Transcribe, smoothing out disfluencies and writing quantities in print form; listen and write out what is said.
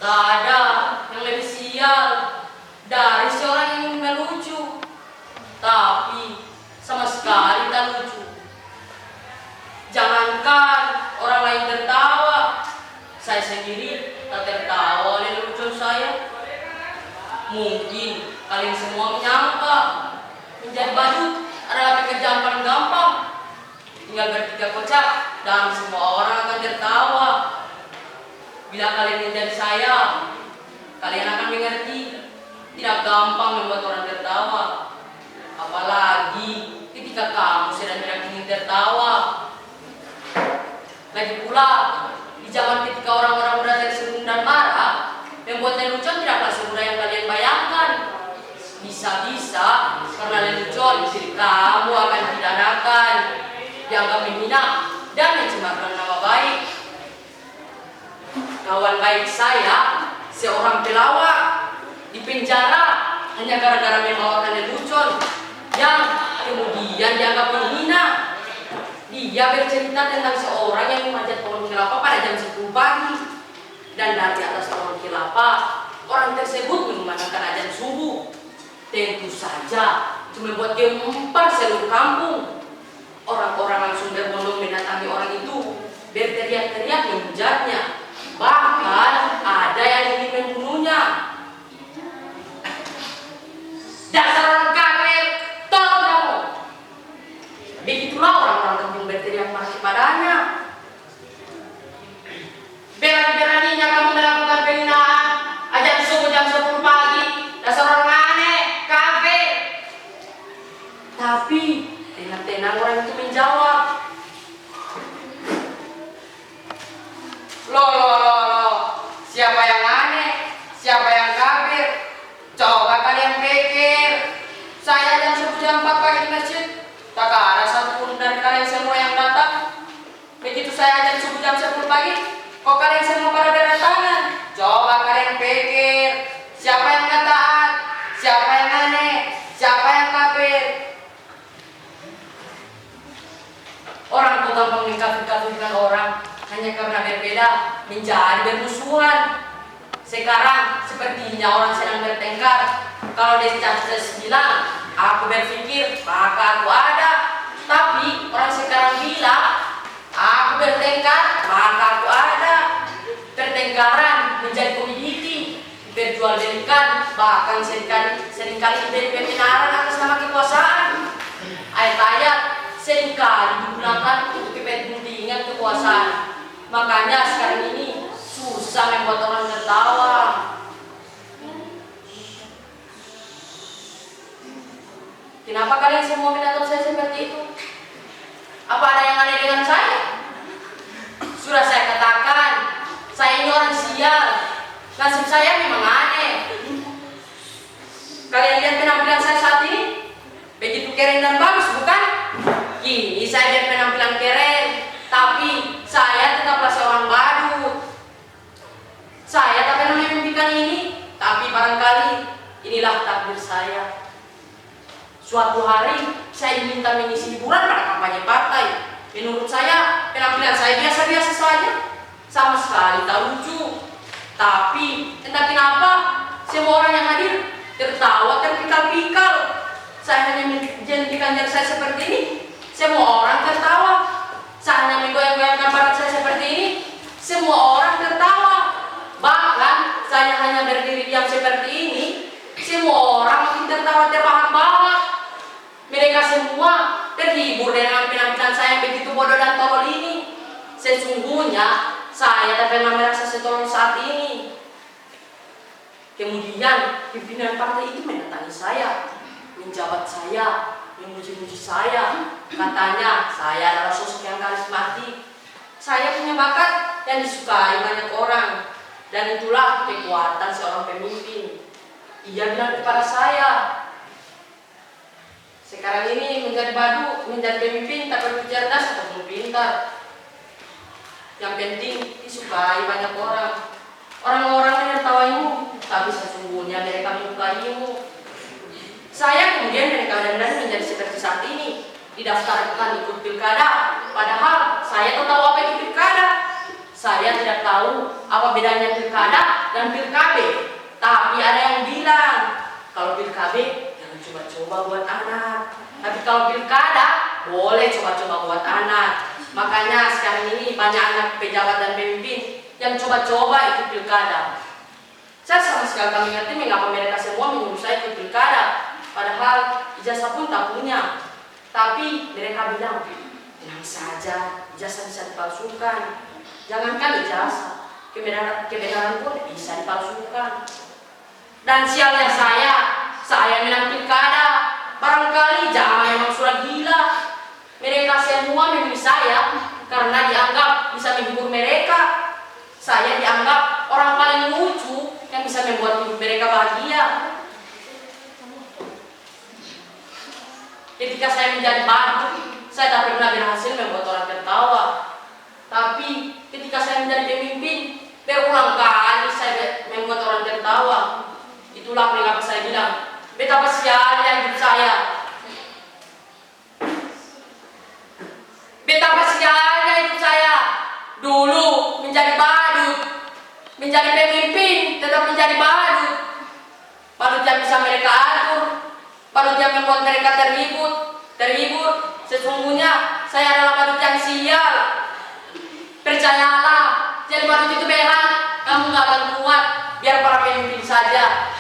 Tak ada yang lebih sial dari seorang yang melucu, tapi sama sekali tak lucu. Jangankan orang lain tertawa, saya sendiri tak tertawa oleh lucu saya. Mungkin kalian semua menyangka menjadi badut adalah pekerjaan paling gampang. Tinggal bertiga kocak dan semua orang akan tertawa. Bila kalian menjadi saya, kalian akan mengerti tidak gampang membuat orang tertawa. Apalagi ketika kamu sedang tidak ingin tertawa. Lagi pula, di zaman ketika orang-orang muda tersinggung dan marah, membuat lelucon tidaklah semudah yang kalian bayangkan. Bisa-bisa karena lelucon, kamu akan dipidanakan, dianggap menghina, dan mencemarkan nama baik. Kawan baik saya, seorang pelawak, dipenjara hanya gara-gara membawakan lelucon yang kemudian dianggap menghina. Dia bercerita tentang seorang yang memanjat pohon kelapa pada jam 10 pagi. Dan dari atas pohon kelapa, orang tersebut mengumandangkan azan subuh. Tentu saja, cuma buat gempar seluruh kampung. Orang-orang langsung berbondong mendatangi orang itu, berteriak-teriak menghujatnya. Bahkan ada yang ingin membunuhnya. Dasar orang kafir, tolong kamu! Begitulah orang-orang kampung berteriak marah kepadanya. Berani-beraninya kamu melakukan penghinaan azan subuh jam 10 pagi. Dasar orang aneh, kafir. Tapi tenang-tenang orang itu menjawab, Loh, siapa yang aneh? Siapa yang kafir? Coba kalian pikir. Saya jam 10 jam 4 pagi di masjid, tak ada satupun dari kalian semua yang datang. Begitu saya jam subuh jam 10 pagi, kok kalian semua pada berdatangan? Coba kalian pikir. Siapa yang gak taat? Siapa yang aneh? Siapa yang kafir? Orang tuh gampang mengkafir-kafirkan orang hanya karena berbeda menjadi bermusuhan. Sekarang sepertinya orang sedang bertengkar. Kalau Descartes bilang aku berpikir maka aku ada, tapi orang sekarang bilang aku bertengkar maka aku ada. Pertengkaran menjadi komoditi, diperjualbelikan, bahkan seringkali diberi pembenaran atas nama kekuasaan. Ayat-ayat seringkali digunakan untuk kepentingan kekuasaan. Makanya sekarang ini susah membuat orang tertawa. Kenapa kalian semua menatap saya seperti itu? Apa ada yang aneh dengan saya? Sudah saya katakan, saya ini orang sial. Nasib saya memang aneh. Kalian lihat penampilan saya saat ini? Begitu keren dan bagus, bukan? Kini saya berpenampilan keren, tapi saya tetaplah seorang badut. Saya tak pernah memimpikan ini, tapi barangkali inilah takdir saya. Suatu hari saya diminta mengisi liburan pada kampanye partai. Menurut saya penampilan saya biasa-biasa saja, sama sekali tak lucu. Tapi entah kenapa semua orang yang hadir tertawa terpikal-pikal. Saya hanya menjentikan jari saya seperti ini, semua orang tertawa. Saya hanya menggoyang-goyangkan badan saya seperti ini, semua orang tertawa. Bahkan saya hanya berdiri diam seperti ini, semua orang makin tertawa terbahak-bahak. Mereka semua terhibur dengan penampilan saya yang begitu bodoh dan tolol ini. Sesungguhnya saya tak pernah merasa setolol saat ini. Kemudian pimpinan partai itu mendatangi saya, menjabat saya, memuji-muji saya. Katanya saya adalah sosok yang karismatik. Saya punya bakat yang disukai banyak orang, dan itulah kekuatan seorang pemimpin. Ia bilang kepada saya, sekarang ini menjadi badut, menjadi pemimpin tak perlu cerdas ataupun pintar. Yang penting disukai banyak orang. Orang-orang menertawaimu, tapi sesungguhnya mereka menyukaimu. Saya kemudian mereka dan menjadi seperti saat ini, didaftarkan ikut pilkada, padahal saya tak tahu apa itu pilkada. Saya tidak tahu apa bedanya pilkada dan pilkabe. Tapi ada yang bilang, kalau pilkabe jangan coba-coba buat anak. Tapi kalau pilkada, boleh coba-coba buat anak. Makanya sekarang ini banyak anak pejabat dan pemimpin yang coba-coba ikut pilkada. Saya sama sekali tak mengerti mengapa mereka semua menyuruh saya ikut pilkada. Padahal ijazah pun tak punya. Tapi mereka bilang, tenang saja, ijazah bisa dipalsukan. Jangankan ijazah, kebenaran pun bisa dipalsukan. Dan sialnya saya menang pilkada. Barangkali zaman memang sudah gila. Mereka semua memilih saya karena dianggap bisa menghibur mereka. Saya dianggap orang paling lucu yang bisa membuat hidup mereka bahagia. Ketika saya menjadi badut, saya tak pernah berhasil membuat orang tertawa. Tapi ketika saya menjadi pemimpin, berulang kali saya membuat orang tertawa. Itulah mengapa saya bilang, betapa sialnya hidup saya. Betapa sialnya hidup saya. Dulu menjadi badut, menjadi pemimpin, tetap menjadi badut. Badut yang bisa mereka atur, badut yang membuat mereka terhibur. Sesungguhnya saya adalah badut yang sial. Percayalah, jadi badut itu berat, kamu gak akan kuat. Biar para pemimpin saja.